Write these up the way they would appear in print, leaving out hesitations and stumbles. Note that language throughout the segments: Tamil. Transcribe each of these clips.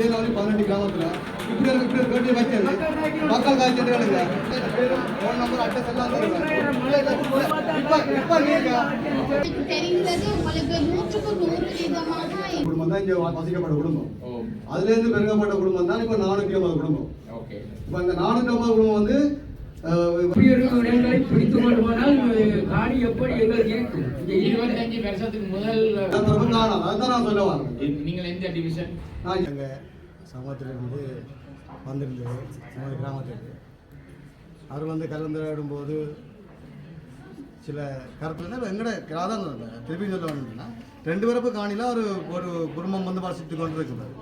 ஏழாவது 18 கிராமத்தில் இப்படி பேட்டி வச்சது மக்கள் காய்ச்சல் ஃபோன் நம்பர் அட்ரஸ் எல்லாம் குடும்பம் தான் இங்கே வசிக்கப்பட்ட குடும்பம். அதுலேருந்து பெருக்கப்பட்ட குடும்பம் தான் இப்போ 450 குடும்பம். இப்போ இந்த 450 குடும்பம் வந்து இடங்களை பிடித்து கொண்டு போனால் காணி எப்படி எங்களுக்கு இருக்கும்? 25 வருஷத்துக்கு முதல் அதான் நான் சொல்ல வரேன். நீங்கள் எந்த டிவிஷன்? எங்கள் சமூகத்திலிருந்து வந்திருந்தது நமது கிராமத்திற்கு. அவர் வந்து கலந்துரையாடும்போது சில கருத்து எங்கட அதான் திருப்பி சொல்ல வேணும்னா 2 பிறப்பு காணியில் ஒரு குடும்பம் வந்து வசித்து கொண்டு இருக்கிறார்.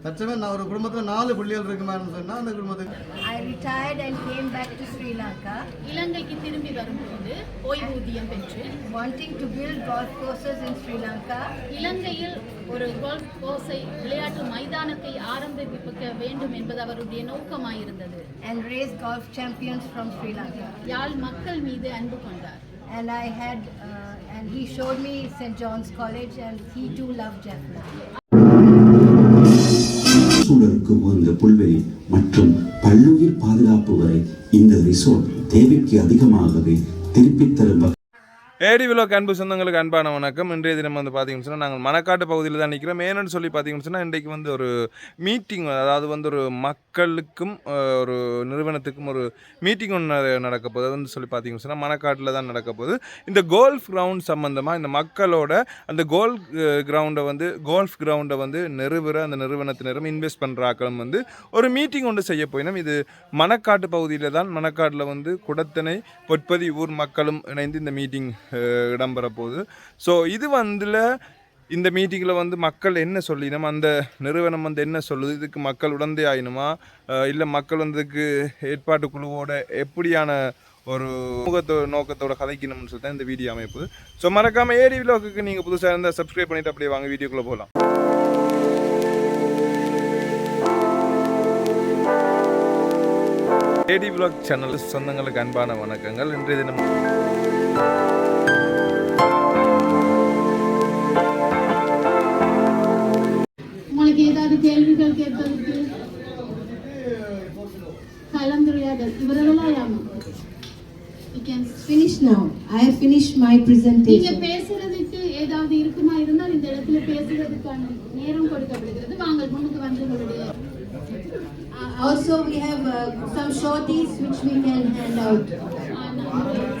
தற்சமயம் நான் ஒரு குடும்பத்தில் 4 பிள்ளைகள் இருக்குமான்னு சொன்னால் அந்த குடும்பத்துக்கு I retired and came back to Sri Lanka. இலங்கைக்கு திரும்பி வரும்போது ஓய்வூதியம் பெற்று wanting to build golf courses in Sri Lanka. இலங்கையில் ஒரு கோல்ஃப் கோர்ஸை விளையாட்டு மைதானத்தை ஆரம்பிக்க வேண்டும் என்பது அவருடைய நோக்கமாயிருந்தது. And raise golf champions from Sri Lanka. யாழ் மக்கள் மீது அன்பு கொண்டார். And I had and he showed me St. John's College and he too loved Jaffna. சூழலுக்கு உகந்த புல்வெளி மற்றும் பல்லுயிர் பாதுகாப்பு வரை இந்த ரிசோர்ட் தேவைக்கு அதிகமாகவே திருப்பித் தரும். ஏடி விலோக் அன்பு சொந்தங்களுக்கு அன்பான வணக்கம். இன்றைய தினம் வந்து பார்த்தீங்கன்னு சொன்னால் நாங்கள் மணக்காட்டு பகுதியில் தான் நிற்கிறோம். ஏன்னு சொல்லி பார்த்தீங்கன்னு சொன்னால் இன்றைக்கு வந்து ஒரு மீட்டிங், அதாவது வந்து ஒரு மக்களுக்கும் ஒரு நிறுவனத்துக்கும் ஒரு மீட்டிங் ஒன்று நடக்க போகுது. அது வந்து சொல்லி பார்த்தீங்கன்னு சொன்னால் மணக்காட்டில் தான் நடக்க போகுது. இந்த கோல்ஃப் கிரவுண்ட் சம்மந்தமாக இந்த மக்களோட அந்த கோல்ஃப் கிரவுண்டை வந்து நிறுவுற அந்த நிறுவனத்தினரும் இன்வெஸ்ட் பண்ணுற ஆக்களும் வந்து ஒரு மீட்டிங் ஒன்று செய்ய போயினோம். இது மணக்காட்டு பகுதியில் தான். மணக்காட்டில் வந்து குடத்தனை பொற்பதி ஊர் மக்களும் இணைந்து இந்த மீட்டிங் இடம்பெற போகுது. ஸோ இது வந்துல இந்த மீட்டிங்கில் வந்து மக்கள் என்ன சொல்லினோம், அந்த நிறுவனம் வந்து என்ன சொல்லுது, இதுக்கு மக்கள் உடந்தே ஆயினுமா இல்லை மக்கள் வந்து இதுக்கு ஏற்பாட்டு குழுவோட எப்படியான ஒரு நோக்கத்தோட கதைக்கணும்னு சொல்லி தான் இந்த வீடியோ அமைப்பு. ஸோ மறக்காமல் ஏடி விலோக்குக்கு நீங்கள் புதுசாக இருந்தால் சப்ஸ்கிரைப் பண்ணிவிட்டு அப்படியே வாங்க வீடியோக்குள்ளே போகலாம். ஏடி விலாக் சேனல் சொந்தங்களுக்கு அன்பான வணக்கங்கள். இன்றைய தினம் உங்களுக்கு ஏதாவது கேள்விகள் கேட்பதற்கு கலந்துரையாடல் இவர்களாயாமா? You can finish now. I have finished my presentation. நீங்க பேசுறதுக்கு ஏதாவது இருக்குமா இருந்தால் இந்த இடத்துல பேசுறதுக்கான நேரம் கொடுக்கப்படுகிறது. வாங்க முன்னுக்கு வந்து உங்களுடைய Also we have some shorties which we can hand out.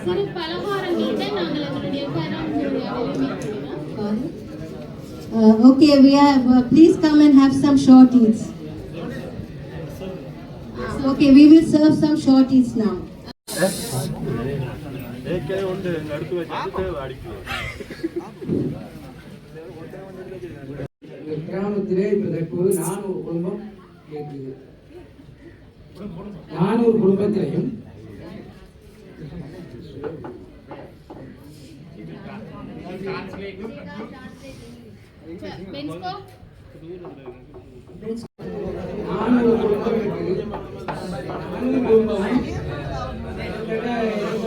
சிறு பலகாரங்களை நாங்கள் எங்களுடைய கலந்துரையாடலை மேற்கொள்ளலாம். Okay, we have please come and have some shorties. Okay, we will serve some shorties now. கிராமத்திலே தற்போது 400 குடும்பம் இருக்குது. 400 குடும்பத்திலையும்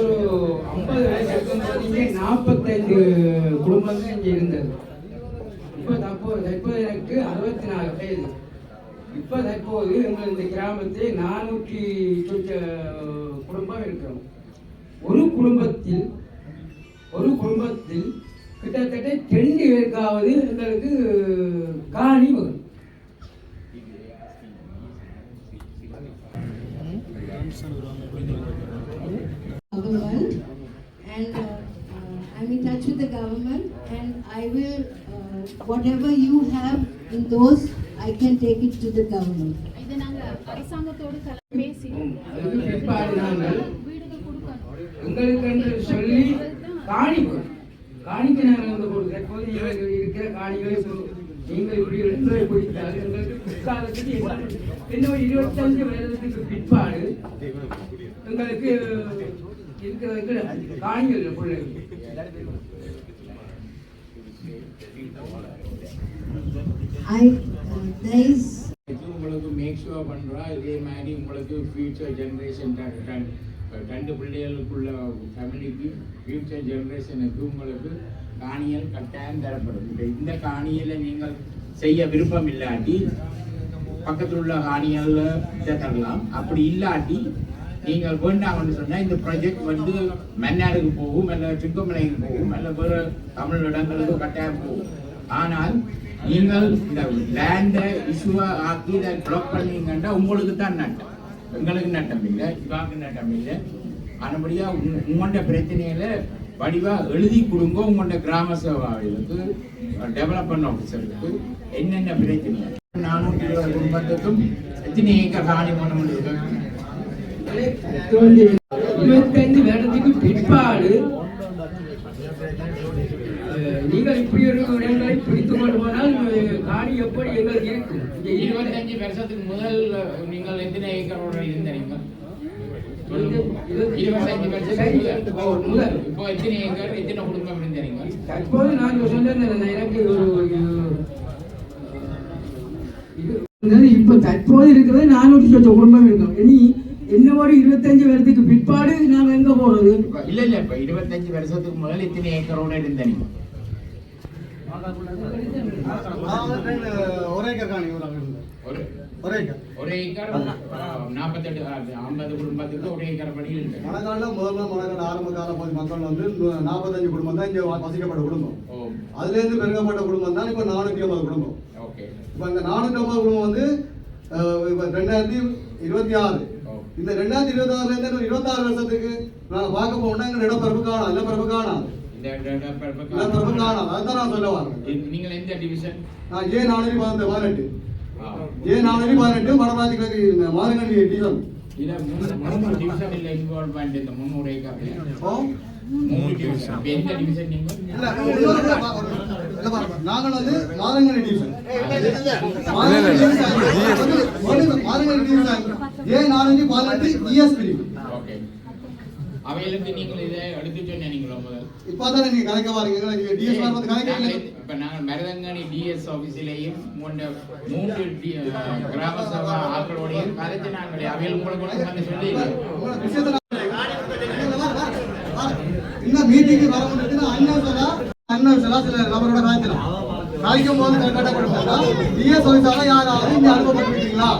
ஒரு 50 வயசுக்கு 45 குடும்பங்கள் இங்கே இருந்தது. இப்போ தற்போது எனக்கு 64 வயது. இப்போ தற்போது எங்கள் இந்த கிராமத்தில் 400 குடும்பம் இருக்கிறோம். ஒரு குடும்பத்தில் கிட்டத்தட்ட 2 பேருக்காவது எங்களுக்கு காணி வரும். Government and I'm in touch with the government and I will whatever you have in those I can take it to the government. இத நாங்க அரசாங்கத்தோடு பேசி உங்களுக்கு என்று சொல்லி காணிக்கு நாங்கள் வந்து கொடுக்கிறோம். இருக்கிற காணிகளை நீங்கள் இப்படி 2 ரூபாய் கொடுத்தால் எங்களுக்கு பிற்காலத்துக்கு இன்னும் 25 வருடத்துக்கு பிற்பாடு எங்களுக்கு இருக்கிற காணிகள் பிள்ளைகள் உங்களுக்கு மேக் ஷுவர் பண்ணுறோம். இதே மாதிரி உங்களுக்கு ஃபியூச்சர் ஜென்ரேஷன் 2 பிள்ளைகளுக்குள்ள ஃபேமிலிக்கு ஃபியூச்சர் ஜென்ரேஷனுக்கு உங்களுக்கு காணிகள் கட்டாயம் தரப்படும். இந்த காணியில் நீங்கள் செய்ய விருப்பம் இல்லாட்டி பக்கத்தில் உள்ள காணிகள் தரலாம். அப்படி இல்லாட்டி நீங்கள் வேண்டாம்னு சொன்னால் இந்த ப்ராஜெக்ட் வந்து மன்னாருக்கு போகும், இல்லை சிங்கமலைக்கு போகும், இல்லை வேறு தமிழ் இடங்களுக்கு கட்டாயம் போகும். ஆனால் நீங்கள் இந்த லேண்டை இஷ்யூவை ஆக்கி இதை ப்ளாக் பண்ணீங்கன்னா உங்களுக்கு தான் நட்டம், எங்களுக்கு நட்டம் இல்லை, இவாக்கு நட்டம் இல்லை. ஆனபடியாக உங்களோட பிரச்சனைகளை வடிவாக எழுதி கொடுங்க. உங்களோட கிராம சேவாவிலுக்கு டெவலப்மெண்ட் ஆஃபீஸருக்கு என்னென்ன பிரச்சனை 420 குடும்பத்துக்கும் எத்தனை ஏக்கர் காணி பண்ண முடியும்? 25 வருடத்துக்கு பிற்பாடு நீங்கள் இப்படி ஒரு இடங்களை பிடித்துக் கொண்டு போனால் காணி எப்படி எங்களுக்கு இருக்கும்? 25 வருஷத்துக்கு முதல் நீங்கள் எத்தனை ஏக்கரோட இருந்தீங்க? 25 வருஷத்துக்கு முதல் இப்போ எத்தனை ஏக்கர், எத்தனை குடும்பம் இருந்தீங்க? தற்போது நான் சொன்னேன் எனக்கு இப்போ தற்போது இருக்கிறது 400 குடும்பம் இருக்கும். இனி இன்னும் ஒரு 25 வருடத்துக்கு பிற்பாடு நாங்கள் எங்க போறது? இல்ல இல்ல, இப்ப 25 வருஷத்துக்கு முதல் எத்தனை ஏக்கரோட இருந்தீங்க? ஒரே ஏக்கர் காணி ஒரே ஏக்கர் 48 50 குடும்பத்துக்கு ஒரே ஏக்கர் படி இருக்கு. மழைக்காலம் முதல்ல மழைக்கால ஆரம்ப கால போது மக்கள் வந்து 45 குடும்பம் தான் இங்க வசிக்கப்பட்ட குடும்பம். அதுல இருந்து பெருகப்பட்ட குடும்பம் தான் இப்ப 450 குடும்பம். இப்ப இந்த 450 குடும்பம் வந்து இப்ப 2026 இந்த 2026 இருந்து 26 வருஷத்துக்கு நாங்க பார்க்க போனோம்னா எங்க இடப்பரப்பு காணாது, நிலப்பரப்பு காணாது, நிலப்பரப்பு காணாது. அதுதான் நான் சொல்ல வரேன். நீங்கள் எந்த டிவிஷன்? நான் A418 A418 வடராஜி கிழக்கு மாரங்கண்டி டிவிஷன். இத 3 டிவிஷன் இல்ல இன்வால்வ்மென்ட் இந்த 300 ஏக்கர். 3 டிவிஷன். எந்த டிவிஷன் நீங்க? இல்ல நாங்கள் வந்து மாரங்கண்டி டிவிஷன். மாரங்கண்டி டிவிஷன் A418 ES பிரிவு. ஓகே. அவைகளுக்கு நீங்கள் இதை எடுத்து சொன்னீங்களா முதல்? இப்போதான் நீங்க கணக்க வாரீங்க. நீங்க டிஎஸ் வந்து கணக்க இப்ப நாங்கள் மருதங்கனி டிஎஸ் ஆபீஸிலேயும் 3 கிராம சபா ஆட்களோடையும் கலைச்சு நாங்கள் அவைகள் உங்களுக்கு வந்து சொல்லி இன்னும் மீட்டிங்கு வர முடியுதுன்னா அண்ணன் சொல்லா சில நபரோட காய்ச்சலாம் காய்க்கும் போது கட்டப்படுறா டிஎஸ் ஆபீஸால யாராவது இங்க அனுப்பப்பட்டிருக்கீங்களா?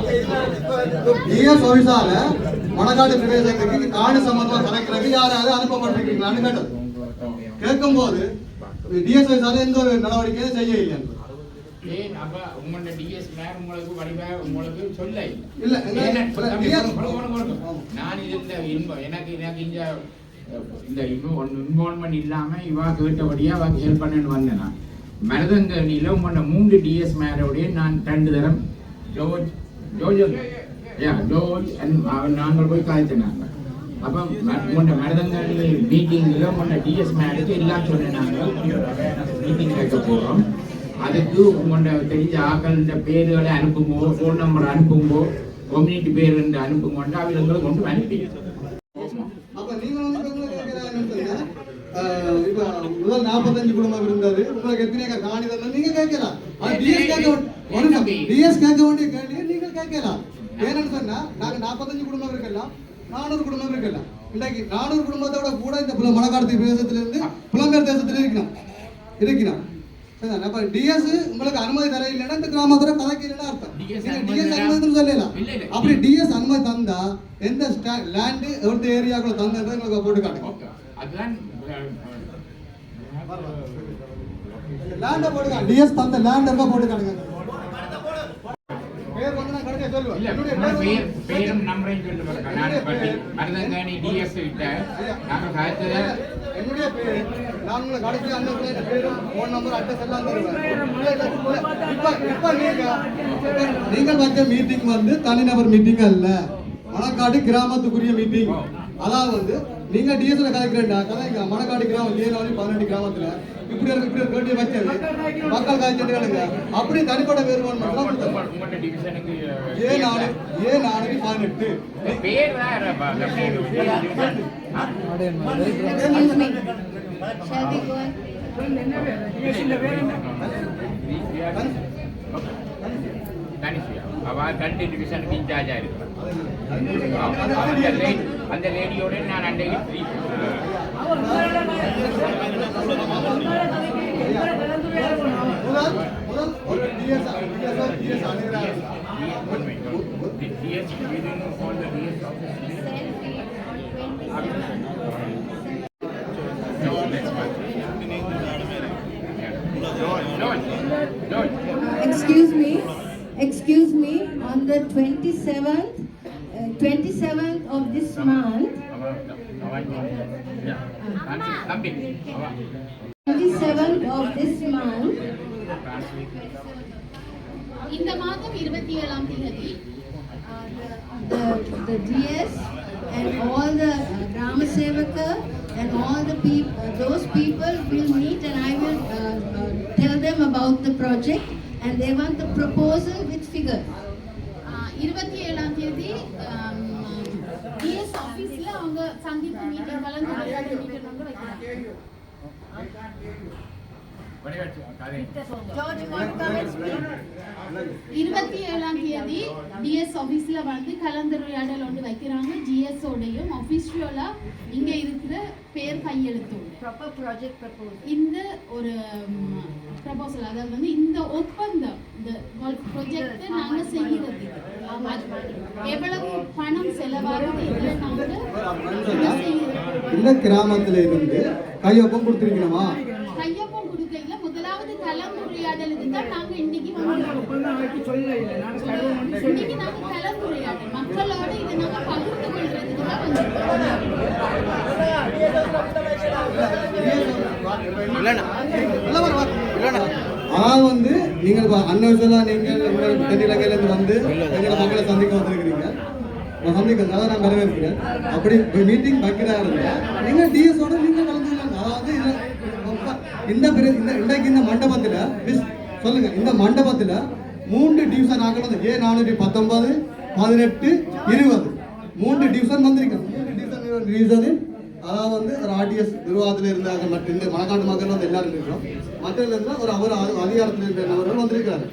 டிஎஸ் ஆபீஸால மணக்காடு பிரதேசத்துக்கு காடு சம்பந்தமா கலைக்கிறதுக்கு யாராவது அனுப்பப்பட்டிருக்கீங்களான்னு கேட்டது. கேட்கும் போது டிஎஸ் ஆபீஸால எந்த ஒரு நடவடிக்கையும் செய்ய இல்லை. இன்வால்மெண்ட் இல்லாம இவா கேட்டபடியா அவ ஹெல்ப் பண்ணு வந்தேன். மருதங்கனில உங்களோட 3 டிஎஸ் மேரோடைய நான் 2 தரம் நாங்கள் போய் காய்ச்சினாங்க. அப்போ உங்களோட மருதங்கனி மீட்டிங்கில் உங்களோட டிஎஸ் மேருக்கு எல்லாம் சொன்னாங்க மீட்டிங் வைக்க போகிறோம். அதுக்கு உங்களோட தெரிஞ்ச ஆக்கள பேர்களை அனுப்புங்கோ, ஃபோன் நம்பர் அனுப்புங்கோ, கம்யூனிட்டி பேர் அனுப்புங்கோண்டு அவங்களை கொண்டு அனுப்பி இப்ப முதல் 45 குடும்பம் இருந்தது. உங்களுக்கு எத்தனை ஏக்கர் காணி தரணும் நீங்க கேட்கலாம். டிஎஸ் கேட்க வேண்டிய கேள்வியை நீங்க கேட்கலாம். ஏன்னு சொன்னா நாங்க 45 குடும்பம் இருக்கலாம், 400 குடும்பம் இருக்கலாம். இன்றைக்கு 400 குடும்பத்தோட கூட இந்த மணக்காடு பிரதேசத்துல இருந்து புலம்பெயர் தேசத்துல இருக்கணும். அப்ப டிஎஸ் உங்களுக்கு அனுமதி தர இல்லைன்னா இந்த கிராமத்துல கதைக்கு இல்லைன்னா அர்த்தம். டிஎஸ் அனுமதி சொல்லலாம். அப்படி டிஎஸ் அனுமதி தந்தா எந்த லேண்டு எந்த ஏரியாக்குள்ள தந்தது உங்களுக்கு போட்டு காட்டுங்க. லேண்ட போடுங்க. டிஎஸ் தந்த லேண்ட் எங்க போட்டு காட்டுங்க. பேர் வந்து நான் கரெக்ட்டா சொல்லுவேன். இல்ல பேரும் நம்பரையும் சொல்லுங்க. நான் பத்தி மருதங்கனி டிஎஸ் கிட்ட நாங்க காய்ச்சத என்னுடைய பேர் நான் உங்களை கடைசி அந்த பேர் ஃபோன் நம்பர் அட்ரஸ் எல்லாம் தருவேன். இப்ப நீங்கள் வச்ச மீட்டிங் வந்து தனிநபர் மீட்டிங் அல்ல, மணக்காடு கிராமத்துக்குரிய மீட்டிங். அதாவது வந்து நீங்க டிஎஸ்ல கலைக்கிறேன்டா கலைங்க மணக்காடு கிராமம் ஏனாவது 18 கிராமத்துல இப்படி ஒரு கேள்வி வச்சது மக்கள் காய்ச்சலுங்க. அப்படி தனிப்பட்ட வேறுபாடு மட்டும் A418 பேர் வேற Shall we go on? அவ கண்டி டிவிஷனுக்கு இன்சார்ஜா இருக்கிறான். அந்த லேடியோட நான் அன்றைக்கு முதல் ஒரு DS அணுகிறார். Excuse me, on the 27th of this month, 27th of this month, இந்த மாதம் 27ஆம் தேதி the DS and all the Grama Sevaka and all the people, those people will meet, and I will tell them about the project, and they want the proposal with figures. 27ஆம் தேதி டிஎஸ் ஆபீஸ்ல அவங்க சந்திப்பு மீட்டிங் கலந்துரையாடல் மீட்டிங் வந்து வைக்கிறாங்க. George, you want to come and speak? 27ஆம் தேதி டிஎஸ் ஆபீஸ்ல வந்து கலந்துரையாடல் ஒன்று வைக்கிறாங்க. ஜிஎஸ் ஓடையும் அபிஷியலா இங்க இருக்கிற பேர் கையெழுத்தோட Proper project proposal. இந்த ஒரு ப்ரொபோசல், அதாவது வந்து இந்த ஒப்பந்தம், இந்த ப்ரொஜெக்ட் நாங்க செய்யறது எவ்வளவு பணம் செலவாகுது, இதில் நாங்க இந்த கிராமத்துல இருந்து கையொப்பம் கொடுத்திருக்கணுமா? கையொப்பம் கொடுக்கல. முதலாவது கலந்துரையாடலுக்கு தான் நாங்க இன்னைக்கு இன்னைக்கு நாங்க கலந்துரையாடல் மக்களோட இதை நாங்க பகிர்ந்து கொள்றதுக்கு தான் ஆனால் வந்து நீங்கள் அன்வசலாம் நீங்கள் தென்னிலங்கையில இருந்து வந்து எங்களை மக்களை சந்திக்க வந்திருக்கிறீங்க. சந்திக்கிறதுனால நான் வரவேற்கிறேன். அப்படி மீட்டிங் வைக்கிறதா இருந்தா நீங்க டிஎஸோட நீங்க கலந்துக்கலாம். அதாவது இன்றைக்கு இந்த மண்டபத்துல சொல்லுங்க, இந்த மண்டபத்துல 3 டிவிஷன் ஆகணும். A419, 18, 20 3 டிவிஷன் வந்திருக்கோம். 3 டிவிஷனில் அதாவது வந்து ஒரு ஆர்டிஎஸ் நிர்வாகத்தில் இருந்தாங்க. மற்ற இந்த மணக்காட்டு மக்கள் வந்து எல்லாரும் இருக்கிறோம். மற்றதுல இருந்தால் ஒரு அதிகாரத்தில் இருக்கிறவர்கள் வந்திருக்கிறாங்க.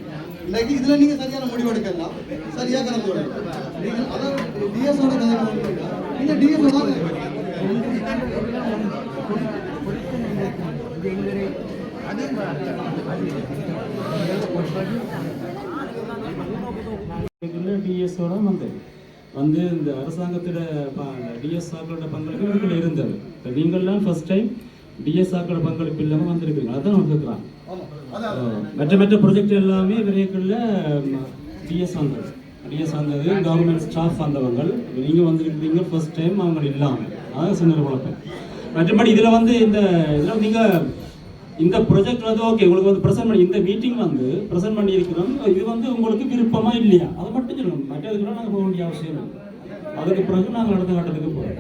இன்னைக்கு இதுல நீங்க சரியான முடிவு எடுக்கலாம், சரியா கலந்து வரணும். நீங்க அதாவது டிஎஸோட நீங்க டிஎஸோட டிஎஸோட வந்து இந்த அரசாங்கத்தோட டிஎஸ் ஆக்களோட பங்களிப்பு இதுக்குள்ள இருந்தது. இப்போ நீங்கள்லாம் ஃபர்ஸ்ட் டைம் டிஎஸ் ஆக்களோட பங்களிப்பு இல்லாமல் வந்திருக்கீங்க. அதான் நான் கேட்குறான். மற்ற ப்ரொஜெக்ட் எல்லாமே விரைவுக்குள்ள டிஎஸ் வந்தது கவர்மெண்ட் ஸ்டாஃப் வந்தவங்க. நீங்கள் வந்திருக்கிறீங்க ஃபர்ஸ்ட் டைம் அவங்க இல்லாமல், அதான் சின்ன குழப்பம். மற்றபடி இதில் வந்து இதில் நீங்கள் இந்த ப்ரொஜெக்ட் வந்து ஓகே உங்களுக்கு வந்து ப்ரெசென்ட் பண்ணி இந்த மீட்டிங் வந்து ப்ரெசென்ட் பண்ணியிருக்கிறோம். இது வந்து உங்களுக்கு விருப்பமா இல்லையா அதை மட்டும் சொல்லணும். மற்றதுக்குலாம் நாங்கள் போக வேண்டிய அவசியம் இல்லை. அதுக்கு பிறகு நாங்கள் அடுத்த கட்டத்துக்கு போகிறோம்.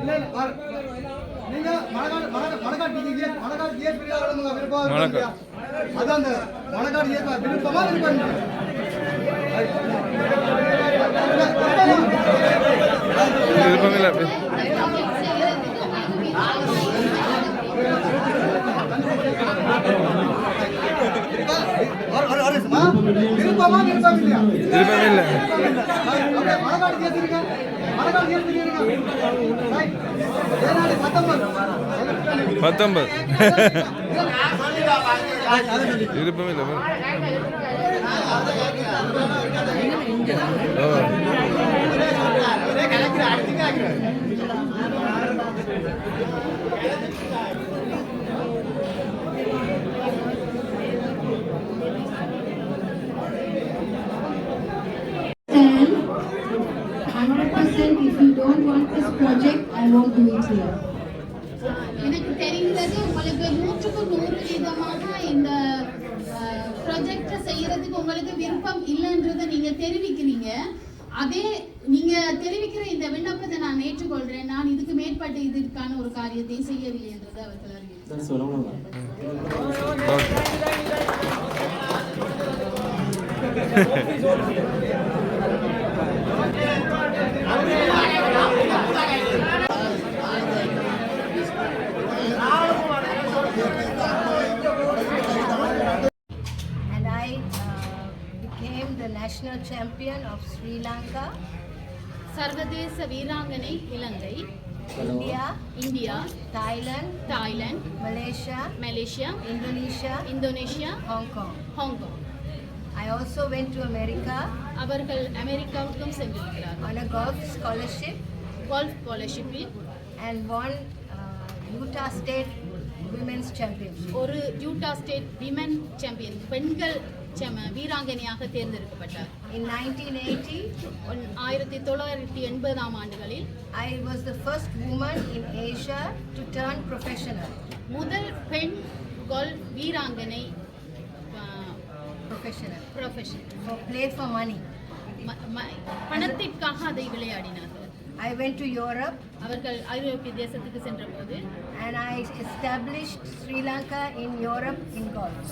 If you don't want this project, I won't do it here. எனக்கு தெரிந்தது உங்களுக்கு 100% இந்த ப்ராஜெக்டை செய்யறதுக்கு உங்களுக்கு விருப்பம் இல்லைன்றதை நீங்க தெரிவிக்கிறீங்க. அதே நீங்க தெரிவிக்கிற இந்த விண்ணப்பத்தை நான் ஏற்றுக்கொள்றேன். நான் இதுக்கு மேற்பட்ட இதற்கான ஒரு காரியத்தை செய்யவில்லை என்றதை அவர்கள் அறிவித்தார். And I became the national champion of Sri Lanka. சர்வதேச வீராங்கனை இலங்கை. India, India, Thailand, Thailand, Malaysia, Malaysia, Indonesia, Indonesia, Hong Kong. Hong Kong. I also went to America அவர்கள் அமெரிக்காவுக்கும் சென்றிருக்கிறார்கள். on a golf scholarship golf ஸ்காலர்ஷிப்பில் and won Utah State Women's Championship. ஒரு யூட்டா ஸ்டேட் விமன் சாம்பியன் பெண்கள் வீராங்கனையாக தேர்ந்தெடுக்கப்பட்டார். In 1980, 1980 ஆண்டுகளில் I was the first woman in Asia to turn professional. முதல் பெண் கோல்ஃப் வீராங்கனை Professional. Professional Played for money. பணத்திற்காக அதை விளையாடினார்கள். I went to Europe அவர்கள் ஐரோப்பிய தேசத்துக்கு சென்றபோது and I established Sri Lanka in Europe in golf.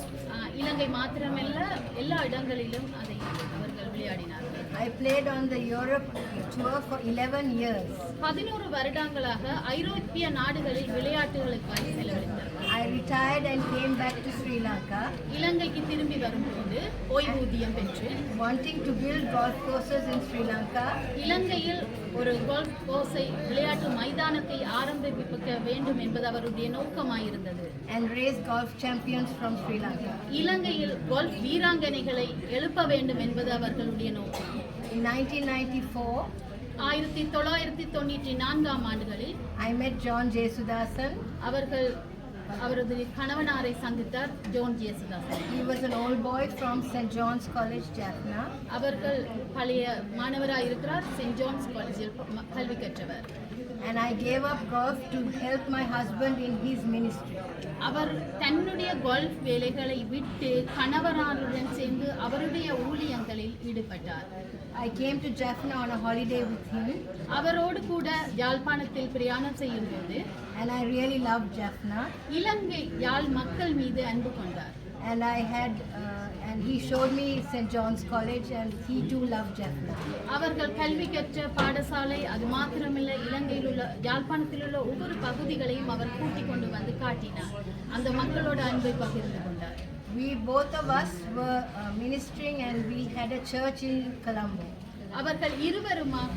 இலங்கை மாத்திரமல்ல எல்லா இடங்களிலும் அதை அவர்கள் விளையாடினார்கள். I played on the Europe tour for 11 years. 11 வருடங்களாக ஐரோப்பிய நாடுகளில் விளையாட்டுகளுக்காக செலவழித்தார். I retired and came back to Sri Lanka, இலங்கைக்கு திரும்பி வரும்போது ஓய்வூதியம் பெற்று wanting to build golf courses in Sri Lanka இலங்கையில் ஒரு கோல்ஃப் கோர்ஸை விளையாட்டு மைதானத்தை ஆரம்பிக்க வேண்டும் என்பது அவருடைய நோக்கமாயிருந்தது. and raise golf champions from Sri Lanka. இலங்கையில் கோல்ஃப் வீராங்கனைகளை எழுப்ப வேண்டும் என்பது அவர்களுடைய நோக்கம். In 1994, 1994 ஆண்டுகளில் I met John Jesudasan. அவரது கணவனாரை சந்தித்தார் John Jesudasan. He was an old boy from St. John's College, Jaffna. அவர்கள் பழைய மாணவராக இருக்கிறார், சென்ட் ஜான்ஸ் காலேஜில் கல்வி கற்றவர். And I gave up golf to help my husband in his ministry. அவர் தன்னுடைய கோல்ஃப் வேலைகளை விட்டு கணவராருடன் சேர்ந்து அவருடைய ஊழியங்களில் ஈடுபட்டார். I came to Jaffna on a holiday with him. அவரோடு கூட யாழ்ப்பாணத்தில் பிரயாணம் செய்யும் போது And I really loved Jaffna. இலங்கை யாழ் மக்கள் மீது அன்பு கொண்டார். And and he showed me St. John's College and he too loved Jaffna. அவர்கள் கல்வி கற்ற பாடசாலை அது மாத்திரமில்லை, இலங்கையில் உள்ள யாழ்ப்பாணத்தில் உள்ள ஒவ்வொரு பகுதிகளையும் அவர் கூட்டிக் கொண்டு வந்து காட்டினார். அந்த மக்களோட அன்பை பகிர்ந்து கொண்டார். We both of us were ministering and we had a church in Colombo. அவர்கள் இருவருமாக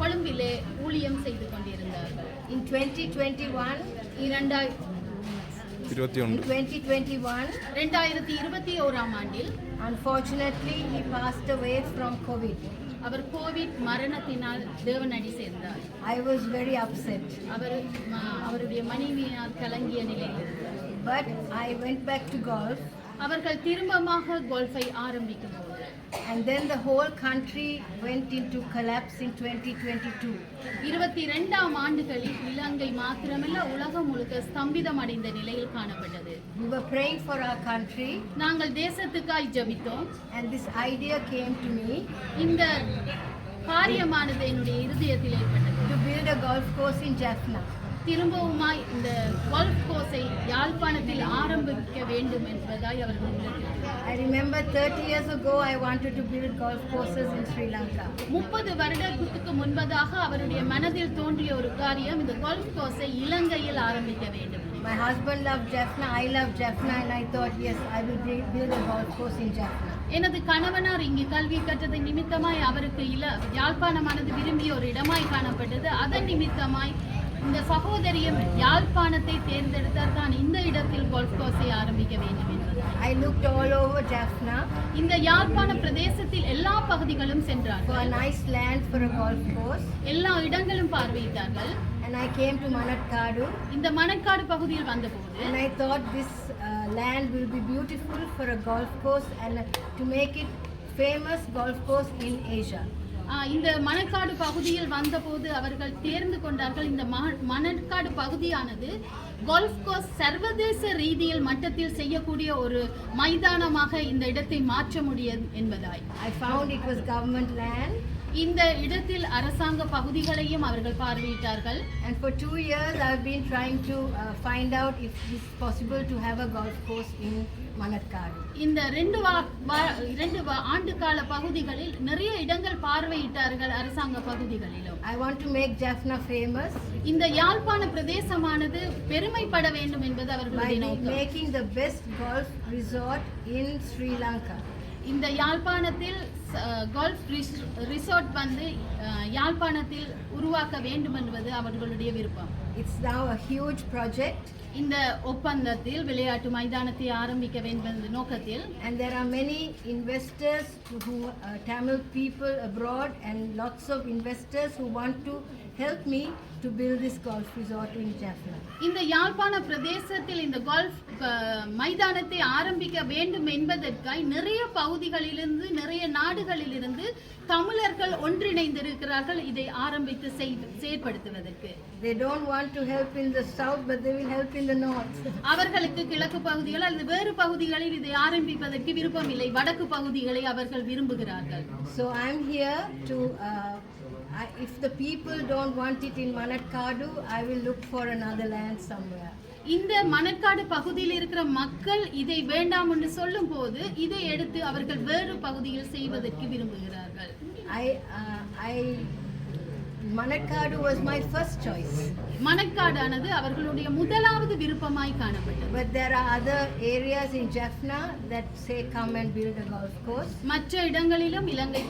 கொழும்பிலே ஊழியம் செய்து கொண்டிருந்தார்கள். In 2021, 2021 ஆண்டில் unfortunately he passed away from COVID. அவர் கோவிட் மரணத்தினால் தேவனடி சேர்ந்தார். I was very upset. அவருடைய மனைவியால் கலங்கிய நிலையில் But I went back to golf. அவர்கள் திரும்பமாக கோல்ஃபை ஆரம்பிக்கும் போது and then the whole country went into collapse in 2022. 22 ஆண்டுகளில் இலங்கை மாத்திரமல்ல உலகம் முழுக்க ஸ்தம்பிதம் அடைந்த நிலையில் காணப்பட்டது. We were praying for our country. நாங்கள் தேசத்துக்காய் ஜெபித்தோம். And this idea came to me. இந்த காரியமானது என்னுடைய இருதயத்தில் ஏற்பட்டது. To build a golf course in Jaffna. திரும்பவுமாய் இந்த கோல்ஃப் கோர்ஸை யாழ்ப்பாணத்தில் ஆரம்பிக்க வேண்டும் என்பதாய் அவர்கள் நினைத்தார்கள். I remember 30 years ago I wanted to build golf courses in Sri Lanka. 30 வருடத்துக்கு முன்பதாக அவருடைய மனதில் தோன்றிய ஒரு காரியம் இந்த கோல்ஃப் கோர்ஸை இலங்கையில் ஆரம்பிக்க வேண்டும். My husband loved Jaffna, I loved Jaffna, and I thought, yes, I will build a golf course in Jaffna. எனது கணவனார் இங்கு கல்வி கற்றதை நிமித்தமாய் அவருக்கு யாழ்ப்பாணமானது விரும்பிய ஒரு இடமாய் காணப்பட்டது. அதன் நிமித்தமாய் இந்த சகோதரியும் யாழ்ப்பாணத்தை தேர்ந்தெடுத்தார். தான் இந்த இடத்தில் கோல்ஃப் கோர்ஸை ஆரம்பிக்க வேண்டும் என்பது. I looked all over Jaffna. இந்த யாழ்ப்பாண பிரதேசத்தில் எல்லா பகுதிகளும் சென்றார்கள். For a nice land for a golf course. எல்லா இடங்களும் பார்வையிட்டார்கள். And I came to Manakkadu. இந்த மணக்காடு பகுதியில் வந்தபோது and I thought this land will be beautiful for a golf course and to make it famous golf course in Asia. இந்த மணக்காடு பகுதியில் வந்தபோது அவர்கள் தேர்ந்து கொண்டார்கள். இந்த மணக்காடு பகுதியானது கோல்ஃப் கோர்ஸ் சர்வதேச ரீதியில் மட்டத்தில் செய்யக்கூடிய ஒரு மைதானமாக இந்த இடத்தை மாற்ற முடியும் என்பதாய். I found it was government land. இந்த இடத்தில் அரசாங்க பகுதிகளையும் அவர்கள் பார்வையிட்டார்கள். And for 2 years I have been trying to find out if it is possible to have a golf course in Manakkadu. இந்த 2 ஆண்டு கால பகுதிகளில் நிறைய இடங்கள் பார்வையிட்டார்கள் அரசாங்க பகுதிகளிலும். I want to make Jaffna famous. இந்த யாழ்ப்பாண பிரதேசமானது பெருமைப்பட வேண்டும் என்பது அவர்களுடைய நோக்கம். By making the best golf resort in Sri Lanka. இந்த யாழ்ப்பாணத்தில் கோல்ஃப் ரிசார்ட் வந்து யாழ்ப்பாணத்தில் உருவாக்க வேண்டும் என்பது அவர்களுடைய விருப்பம். It's now a huge project. இந்த ஒப்பந்தத்தில் விளையாட்டு மைதானத்தை ஆரம்பிக்க வேண்டும் என்ற நோக்கத்தில் And there are many investors who Tamil people abroad and lots of investors who want to help me to build this golf resort in Jaffna. இந்த யாழ்ப்பாண பிரதேசத்தில் இந்த கோல்ஃப் மைதானத்தை ஆரம்பிக்க வேண்டும் என்பதற்காக நிறைய பகுதிகளிலிருந்து நிறைய நாடுகளிலிருந்து தமிழர்கள் ஒன்றிணைந்திருக்கிறார்கள் இதை ஆரம்பித்து செயற்படுத்துவதற்கு. They don't want to help in the south, but they will help in the north. அவர்களுக்கு கிழக்கு பகுதிகள் அல்லது வேறு பகுதிகளில் இதை ஆரம்பிப்பதற்கு விருப்பம் இல்லை, வடக்கு பகுதிகளை அவர்கள் விரும்புகிறார்கள். So I'm here to if the people don't want it in Manakkadu, I will look for another land somewhere. இந்த மணற்காடு பகுதியில் இருக்கிற மக்கள் இதை வேண்டாம் என்று சொல்லும் போது இதை எடுத்து அவர்கள் வேறு பகுதியில் செய்வதற்கு விரும்புகிறார்கள். Manakkadu was my first choice. மணற்காடானது அவர்களுடைய முதலாவது விருப்பமாய் காணப்பட்டது. But there are other areas in Jaffna that say come and build a golf course. மற்ற இடங்களிலும் இலங்கை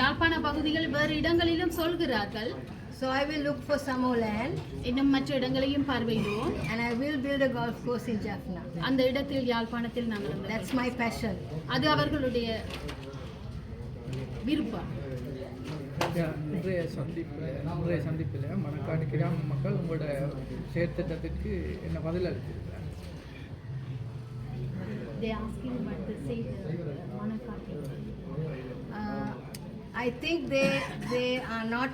யாழ்ப்பாண பகுதிகள் வேறு இடங்களிலும் சொல்கிறார்கள். So I will look for some more land. இன்னும் மற்ற இடங்களையும் பார்வையிடுவோம். And I will build a golf course in Jaffna. அந்த இடத்தில் யாழ்ப்பாணத்தில் நாங்கள் That's my passion. அது அவர்களுடைய விருப்பம். இன்றைய சந்திப்பில் மணக்காடு கிராம மக்கள் உங்களோட செயற்திட்டத்துக்கு என்ன பதில் அளித்திருக்கிறாங்க? I think they are not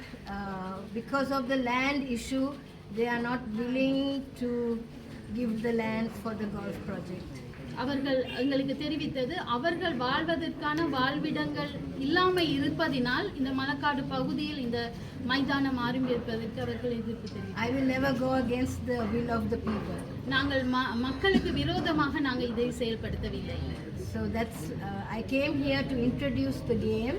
because of the land issue, they are not willing to give the land for the golf project. அவர்கள் எங்களுக்கு தெரிவித்தது அவர்கள் வாழ்வதற்கான வாழ்விடங்கள் இல்லாமல் இருப்பதினால் இந்த மணக்காடு பகுதியில் இந்த மைதானம் ஆரம்பிப்பதற்கு அவர்கள் எதிர்ப்பு தெரிவித்தார்கள். I will never go against the will of the people. நாங்கள் மக்களுக்கு விரோதமாக நாங்கள் இதை செயல்படுத்தவில்லை. So that's I came here to introduce the game.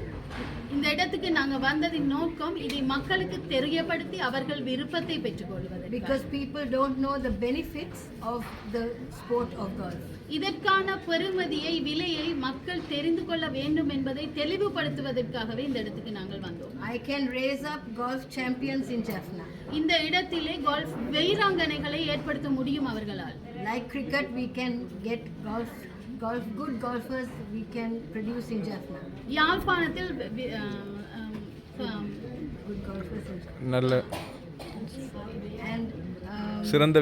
இந்த இடத்துக்கு நாங்கள் வந்ததின் நோக்கம் இதை மக்களுக்கு தெரியப்படுத்தி அவர்கள் விருப்பத்தை பெற்றுக்கொள்வது. Because people don't know the benefits of the sport of golf. இதற்கான பெறுமதியை விலையை மக்கள் தெரிந்து கொள்ள வேண்டும் என்பதை தெளிவுபடுத்துவதற்காகவே இந்த இடத்துக்கு நாங்கள் வந்தோம். I can raise up golf champions in Jaffna. இந்த இடத்திலே கோல்ஃப் வீராங்கனைகளை ஏற்படுத்த முடியும் அவர்களால். Like cricket, we can get good golfers we can produce in Jaffna. யாழ்ப்பாணத்தில் Good golfers in Jaffna. நல்ல And சிறந்த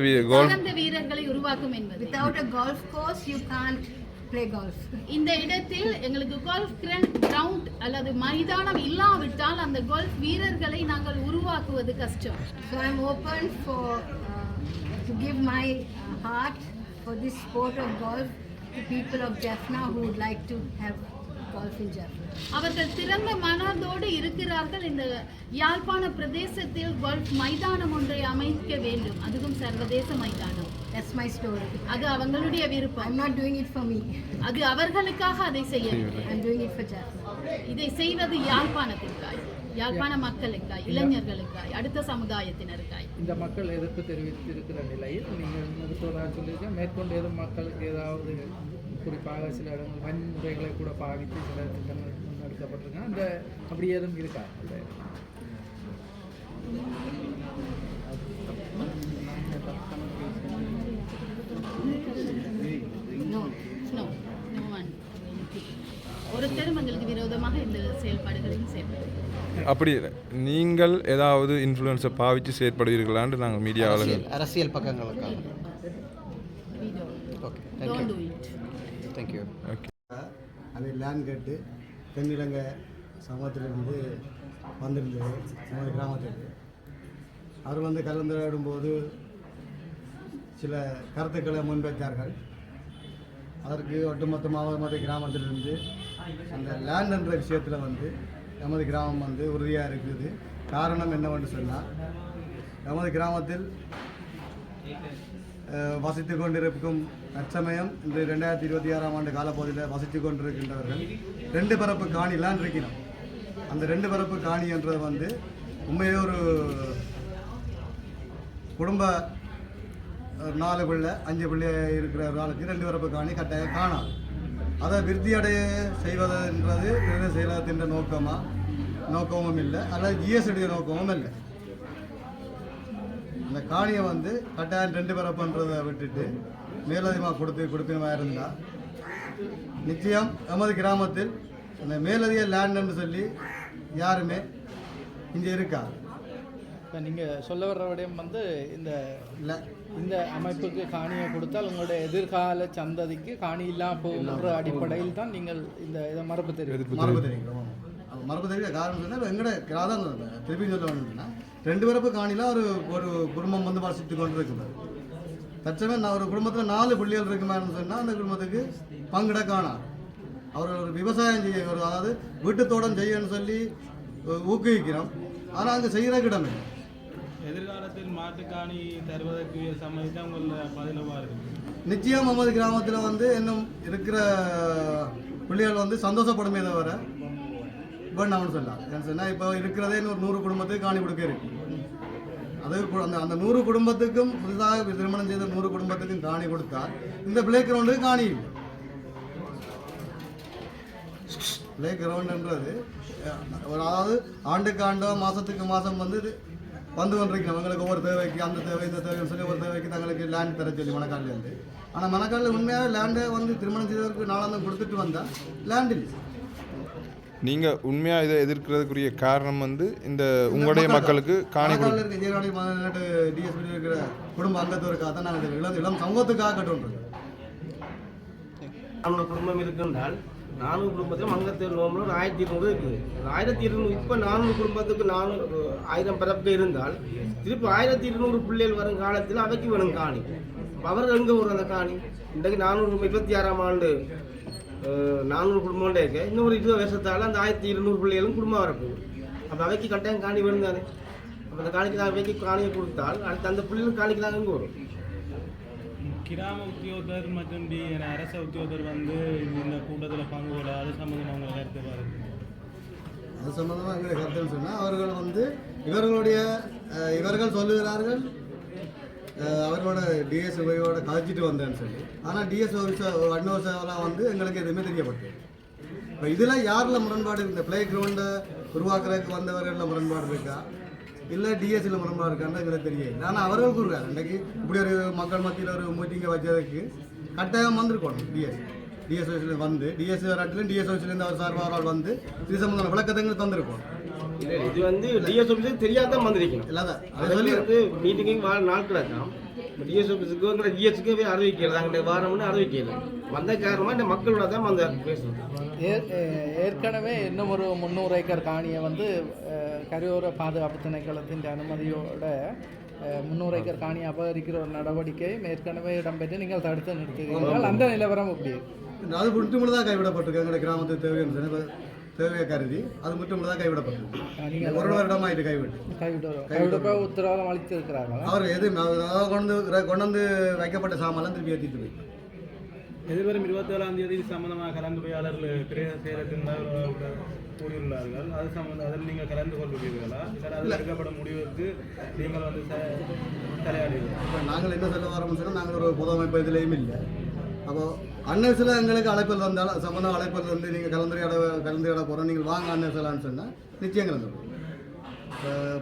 வீரர்களை உருவாக்கும் என்பது. Without a golf course you can't play golf. இந்த இடத்தில் எங்களுக்கு கோல்ஃப் கிரவுண்ட் அல்லது மைதானம் இல்லாவிட்டால் அந்த கோல்ஃப் வீரர்களை நாங்கள் உருவாக்குவது கஷ்டம். So I'm open for to give my heart for this sport of golf to people of Jaffna who would like to have golf in Jaffna. அவர்கள் திறந்த மனதோடு இருக்கிறார்கள். இந்த யாழ்ப்பாண பிரதேசத்தில் கோல்ஃப் மைதானம் ஒன்றை அமைக்க வேண்டும், அதுவும் சர்வதேச மைதானம். That's my story. அது அவங்களுடைய விருப்பம். I'm not doing it for me. அது அவர்களுக்காக அதை செய்யவில்லை. I'm doing it for Jaffna. இதை செய்வது யாழ்ப்பாணத்திற்காய், யாழ்ப்பாண மக்களுக்காய், இளைஞர்களுக்காய், அடுத்த சமுதாயத்தினருக்காய். இந்த மக்கள் எதிர்ப்பு தெரிவித்திருக்கிற நிலையில் நீங்கள் மருத்துவராக சொல்லியிருக்க மேற்கொண்டு எதுவும் மக்களுக்கு ஏதாவது குறிப்பாக சில இடங்கள் வன்முறைகளை கூட பாவித்து சில திட்டங்கள் முன்னெடுக்கப்பட்டிருக்காங்க, அந்த அப்படி ஏதும் இருக்கா? ஒருத்தரும் எங்களுக்கு விரோதமாக இந்த செயல்பாடுகளையும் செயல்படுது. அப்படி நீங்கள் ஏதாவது இன்ஃப்ளூயன்ஸை பாவித்து செயற்படுவீர்களான்னு நாங்கள் மீடியாவில் அரசியல் பக்கங்களுக்காக தேங்க்யூ. ஓகே, அது லேண்ட் கேட்டு தென்னிலங்கை சமூகத்திலிருந்து வந்திருந்தது நமது கிராமத்துக்கு. அவர் கலந்துரையாடும்போது சில கருத்துக்களை முன்வைத்தார்கள். அதற்கு ஒட்டுமொத்தமாக நமது கிராமத்திலிருந்து அந்த லேண்ட் என்ற விஷயத்தில் நமது கிராமம் உறுதியாக இருக்குது. காரணம் என்னவென்று சொன்னால், நமது கிராமத்தில் வசித்து கொண்டிருக்கும் தற்சமயம் இந்த 2026ஆம் ஆண்டு காலப்பகுதியில் வசித்து கொண்டிருக்கின்றவர்கள் 2 பரப்பு காணி லேண்ட் இருக்கிறோம். அந்த 2 பரப்பு காணி என்றது உண்மையே ஒரு குடும்ப 4 பிள்ளை 5 பிள்ளை இருக்கிற ஒரு ஆளுக்கு 2 பரப்பு காணி கட்டாயம் காணாது. அதை விருத்தியடைய செய்வதுன்றது பிரதேச செயலகத்தின் நோக்கமும் இல்லை, அல்லது ஜிஎஸ்டிய நோக்கமும் இல்லை. அந்த காணியை வந்து கட்டாயம் 2 பேரை பண்ணுறதை விட்டுட்டு மேலதிகமாக கொடுப்பினமாக இருந்தால் நிச்சயம் நமது கிராமத்தில் அந்த மேலதிக லேண்டுன்னு சொல்லி யாருமே இங்கே இருக்காது. இப்போ நீங்கள் சொல்ல வர்ற விடயம் வந்து இந்த அமைப்புக்கு காணியை கொடுத்தால் உங்களுடைய எதிர்கால சந்ததிக்கு காணி இல்லாமல் போகின்ற அடிப்படையில் தான் நீங்கள் இதை மரபு தெரிவிக்கிறோம். மரபு தெரிவிக்க காரணம் சொன்னால் எங்கட கிராதம் திருப்பி சொல்ல வேணும்னா 2 பிறப்பு காணிலாம் ஒரு குடும்பம் வந்து வசித்து கொண்டு இருக்கிறது. தற்சமயம் நான் ஒரு குடும்பத்தில் 4 பிள்ளைகள் இருக்குமான்னு சொன்னால் அந்த குடும்பத்துக்கு பங்கிட காணாம். அவர்கள் ஒரு விவசாயம் செய்ய, அதாவது வீட்டுத்தோட்டம் செய்யணும்னு சொல்லி ஊக்குவிக்கிறோம். ஆனால் அங்கே செய்கிற இடம் இல்லை. எதிர்காலத்தில் மாட்டுக்காணி தருவதற்கு சம்மதித்து உங்களோட பதிலமாக இருக்கு. நிச்சயம் நமது கிராமத்தில் வந்து இன்னும் இருக்கிற பிள்ளைகள் வந்து சந்தோஷப்படுமே தவிர வேண்டாம்னு சொல்லலாம். ஏன்னு சொன்னால் இப்போ இருக்கிறதே இன்னொரு 100 குடும்பத்துக்கு காணி கொடுக்க இருக்கு. அது அந்த 100 குடும்பத்துக்கும் புதிதாக திருமணம் செய்த 100 குடும்பத்துக்கும் காணி கொடுத்தால் இந்த பிளே கிரவுண்டுக்கு காணி இல்லை. பிளே கிரவுண்டுன்றது அதாவது ஆண்டுக்கு ஆண்டோ மாதத்துக்கு மாதம் வந்து கொண்டிருக்கணும். அவங்களுக்கு ஒவ்வொரு தேவைக்கு அந்த தேவை இந்த தேவைன்னு சொல்லி ஒரு தேவைக்கு தங்களுக்கு லேண்ட் தர சொல்லி மணக்காலிலேருந்து. ஆனால் மணக்காலில் உண்மையாக லேண்டை வந்து திருமணம் செய்தவருக்கு நாளாந்தம் கொடுத்துட்டு வந்தால் லேண்ட் இல்லை. நீங்கள் உண்மையாக இதை எதிர்க்கிறதுக்குரிய காரணம் வந்து இந்த உங்களுடைய மக்களுக்கு காணி இருக்க ஜெயராணி டிஎஸ்பி இருக்கிற குடும்ப அங்கத்தவருக்காக தான் நாங்கள் இளம் சமூகத்துக்காக கட்டுன்றோம். 400 குடும்பம் இருக்குன்றால் 400 குடும்பத்தில் மங்கத்தேர் நோம்பில் ஒரு 1200 இருக்குது. 1200 இப்போ 400 குடும்பத்துக்கு 1000 பிறப்பு இருந்தால் திருப்பி 1200 பிள்ளைகள் வரும் காலத்தில் அவைக்கு வேணும் காணி. அவர்கள் எங்கே வரும் அந்த காணி? இன்றைக்கு 426ஆம் ஆண்டு 400 குடும்பம் இருக்கு. இன்னும் ஒரு 20 வருஷத்தால் அந்த 1200 பிள்ளைகளும் குடும்பம் வரப்போகுது. அப்போ அவைக்கு கட்டாயம் காணி வேணும் தானே. அப்போ அந்த காணிக்கு அவைக்கு காணியை கொடுத்தால் அடுத்து அந்த பிள்ளைகளும் காணிக்கு தான் எங்கே வரும்? கிராம உத்தியோகத்தர் மற்றும் அரச உத்தியோகத்தர் வந்து இந்த கூட்டத்தில் பங்கு கொள்ள அது சம்மந்தமாக உங்களை கருத்து பாருங்க. அது சம்மந்தமாக எங்களுடைய கருத்துன்னு சொன்னால் அவர்கள் வந்து இவர்கள் சொல்லுகிறார்கள் அவர்களோட டிஎஸ்ஓட கழிச்சிட்டு வந்தேன்னு சொல்லி. ஆனால் டிஎஸ் அட்னோசெல்லாம் வந்து எங்களுக்கு எதுவுமே தெரியப்பட்டு. இப்போ இதில் யாரில் முரண்பாடு இருக்குது? இந்த பிளே கிரவுண்டை உருவாக்குறதுக்கு வந்தவர்களில் முரண்பாடு இருக்கா, இல்லை டிஎஸ்சியில் முரண்பாடு இருக்கான்னு எங்களுக்கு தெரியல. ஆனால் அவர்கள் கூறுறாங்க இன்றைக்கு இப்படி ஒரு மக்கள் மத்தியில் ஒரு மீட்டிங்கை வச்சதுக்கு கட்டாயம் வந்திருக்கணும். டிஎஸ்ஓசியில் வந்து டிஎஸ்சி வராட்டிலும் டிஎஸ்ஓசிலேருந்து அவர் சார்பாக வந்து இது சம்பந்தமான விளக்கத்தை தந்திருக்கோம். இது வந்து டிஎஸ் ஆஃபீஸுக்கு தெரியாதான் வந்திருக்கணும். இல்லாத அது சொல்லி வந்து மீட்டிங்கு நாட்கள் இருக்கலாம். டிஎஸ் ஆஃபீஸுக்கு வந்து ஜிஎஸ்க்கு அறிவிக்கல, நாங்கள் வாரம்னு அறிவிக்கல. வந்த காரணமாக இந்த மக்களோட தான் வந்து பேசணும். ஏற்கனவே இன்னும் ஒரு 300 ஏக்கர் காணியை வந்து கரையோர பாதுகாப்பு திணைக்களத்தின் அனுமதியோட 300 ஏக்கர் காணியை அபகரிக்கிற ஒரு நடவடிக்கையும் ஏற்கனவே இடம்பெற்று நீங்கள் தடுத்து நிறுத்துகிறீர்கள். அந்த நிலவரம் எப்படி? அது மட்டும் தான் கைவிடப்பட்டிருக்கு. எங்களுடைய கிராமத்து தேவையை கருதி அது மட்டும் தான் கைவிடப்பட்டிருக்கு. ஒரு வருடம் ஆயிட்டு கைவிட்டு உத்தரவாதம் அளித்து இருக்கிறாங்க. அவர் எது கொண்டு வந்து வைக்கப்பட்ட சாமான்லாம் திருப்பி ஏற்றிட்டு போய் எதிர்வரும் 27ஆம் தேதி சம்பந்தமாக கலந்துரையாளர்கள் பிரதேச செயலகத்தினர் கூறியுள்ளார்கள். அது சம்பந்தம் அதில் நீங்கள் கலந்து கொள்வீர்களா? அதில் எடுக்கப்படும் முடிவுக்கு நீங்கள் வந்து தலையாடுவீர்கள். நாங்கள் என்ன சொல்ல வரோம்னு சொன்னால் நாங்கள் ஒரு பொது அமைப்பு இதுலேயும் இல்லை. அப்போது அன்னசில் எங்களுக்கு அழைப்பில் வந்தாலும் சம்பந்தம் அழைப்பில் வந்து நீங்கள் கலந்துரையாட போகிறோம், நீங்கள் வாங்க அன்னசிலான்னு சொன்னால் நிச்சயம் கலந்துருவோம்.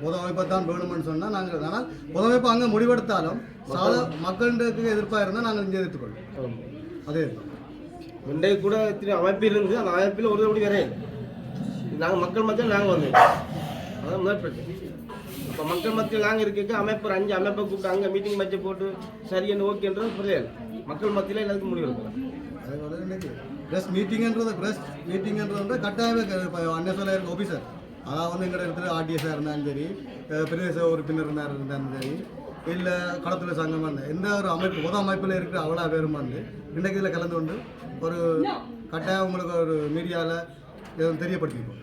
பொது அமைப்பை தான் வேணும்னு சொன்னால் நாங்கள், ஆனால் பொது அமைப்பு அங்கே முடிவெடுத்தாலும் சாத மக்களுக்கு எதிர்ப்பாக இருந்தால் நாங்கள் இங்கே எதிர்த்துக்கொள்வோம். அதே தான் இன்றைக்கு கூட அமைப்பு இருந்து அந்த அமைப்பில் ஒரு அப்படி வரையும் நாங்கள் மக்கள் மத்தியில் நாங்கள் வந்தோம். அதான் முதல் பிரச்சனை. இப்போ மக்கள் மத்தியில் நாங்கள் இருக்க அமைப்பு ஒரு 5 அமைப்பை கூப்பிட்டு அங்கே மீட்டிங் வச்சு போட்டு சரியான ஓகேன்றது புரியல. மக்கள் மத்தியில் எல்லாத்துக்கும் முடிவு இருக்கலாம். அதோட இன்னைக்கு ப்ரெஸ் மீட்டிங்ன்றது கட்டாயமே அன்னசோல இருக்க ஆஃபீஸர், அதாவது வந்து எங்கள்கிட்ட இருக்கிற ஆர்டிஎஸ்ஸாக இருந்தாலும் சரி, பிரதேச உறுப்பினர் இருந்தாலும் சரி, இல்லை களத்துறை சங்கம் வந்து எந்த ஒரு அமைப்பு பொது அமைப்பில் இருக்கிற அவ்வளோ பேரும் வந்து இன்றைக்கு இதில் கலந்து கொண்டு ஒரு கட்டாயம் உங்களுக்கு ஒரு மீடியாவில் தெரியப்படுத்திப்போம்.